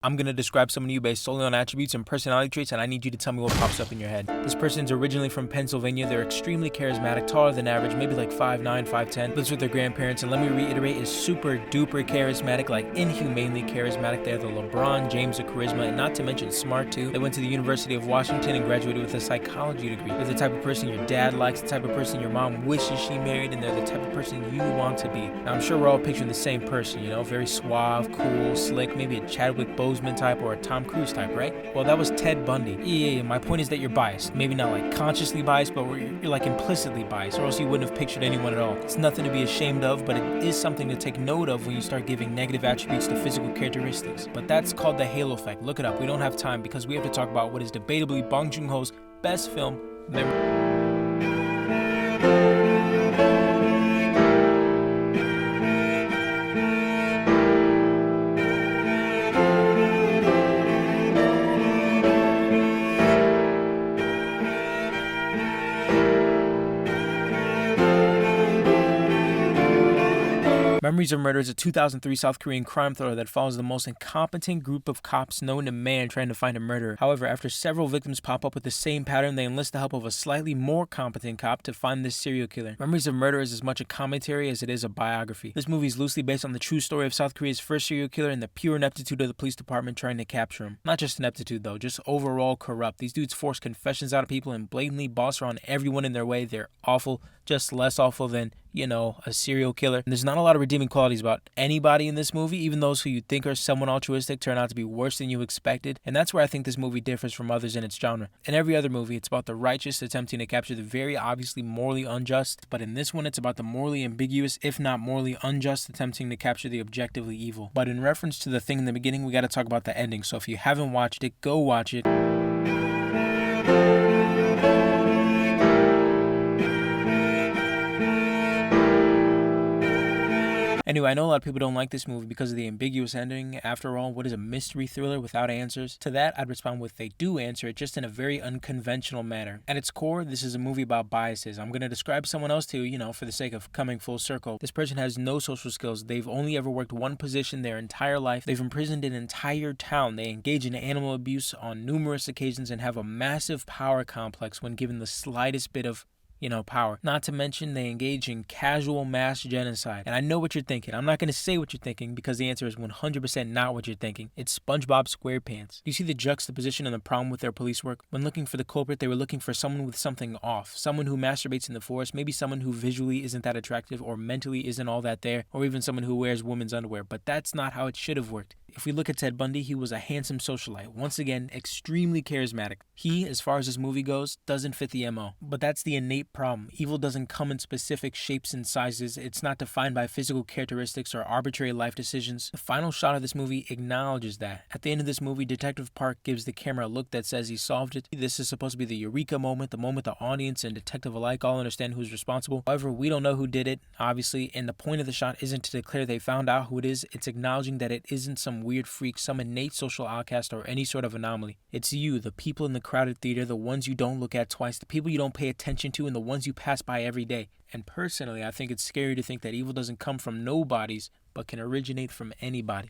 I'm gonna describe someone to you based solely on attributes and personality traits, and I need you to tell me what pops up in your head. This person's originally from Pennsylvania. They're extremely charismatic, taller than average, maybe like 5'9", 5'10", lives with their grandparents, and let me reiterate, is super duper charismatic, like inhumanely charismatic. They're the LeBron James of charisma, and not to mention smart too. They went to the University of Washington and graduated with a psychology degree. They're the type of person your dad likes, the type of person your mom wishes she married, and they're the type of person you want to be. Now, I'm sure we're all picturing the same person, you know, very suave, cool, slick, maybe a Chadwick Boseman type or a Tom Cruise type, right? Well, that was Ted Bundy. Yeah, my point is that you're biased. Maybe not like consciously biased, but you're like implicitly biased, or else you wouldn't have pictured anyone at all. It's nothing to be ashamed of, but it is something to take note of when you start giving negative attributes to physical characteristics. But that's called the halo effect. Look it up. We don't have time because we have to talk about what is debatably Bong Joon-ho's best film, Memories of Murder is a 2003 South Korean crime thriller that follows the most incompetent group of cops known to man trying to find a murderer. However, after several victims pop up with the same pattern, they enlist the help of a slightly more competent cop to find this serial killer. Memories of Murder is as much a commentary as it is a biography. This movie is loosely based on the true story of South Korea's first serial killer and the pure ineptitude of the police department trying to capture him. Not just ineptitude though, just overall corrupt. These dudes force confessions out of people and blatantly boss around everyone in their way. They're awful, just less awful than, you know, a serial killer. And there's not a lot of redeeming qualities about anybody in this movie. Even those who you think are somewhat altruistic turn out to be worse than you expected. And that's where I think this movie differs from others in its genre. In every other movie, it's about the righteous attempting to capture the very obviously morally unjust. But in this one, it's about the morally ambiguous, if not morally unjust, attempting to capture the objectively evil. But in reference to the thing in the beginning, we got to talk about the ending. So if you haven't watched it, go watch it. Anyway, I know a lot of people don't like this movie because of the ambiguous ending. After all, what is a mystery thriller without answers? To that, I'd respond with they do answer it, just in a very unconventional manner. At its core, this is a movie about biases. I'm going to describe someone else to you, know, for the sake of coming full circle. This person has no social skills. They've only ever worked one position their entire life. They've imprisoned an entire town. They engage in animal abuse on numerous occasions and have a massive power complex when given the slightest bit of power. Not to mention they engage in casual mass genocide. And I know what you're thinking. I'm not going to say what you're thinking because the answer is 100% not what you're thinking. It's SpongeBob SquarePants. You see the juxtaposition and the problem with their police work? When looking for the culprit, they were looking for someone with something off. Someone who masturbates in the forest, maybe someone who visually isn't that attractive or mentally isn't all that there, or even someone who wears women's underwear. But that's not how it should have worked. If we look at Ted Bundy, he was a handsome socialite. Once again, extremely charismatic. He, as far as this movie goes, doesn't fit the MO. But that's the innate problem. Evil doesn't come in specific shapes and sizes. It's not defined by physical characteristics or arbitrary life decisions. The final shot of this movie acknowledges that. At the end of this movie, Detective Park gives the camera a look that says he solved it. This is supposed to be the eureka moment, the moment the audience and detective alike all understand who's responsible. However, we don't know who did it, obviously, and the point of the shot isn't to declare they found out who it is. It's acknowledging that it isn't some weird freak, some innate social outcast, or any sort of anomaly. It's you, the people in the crowded theater, the ones you don't look at twice, the people you don't pay attention to, and the ones you pass by every day. And personally, I think it's scary to think that evil doesn't come from nobodies, but can originate from anybody.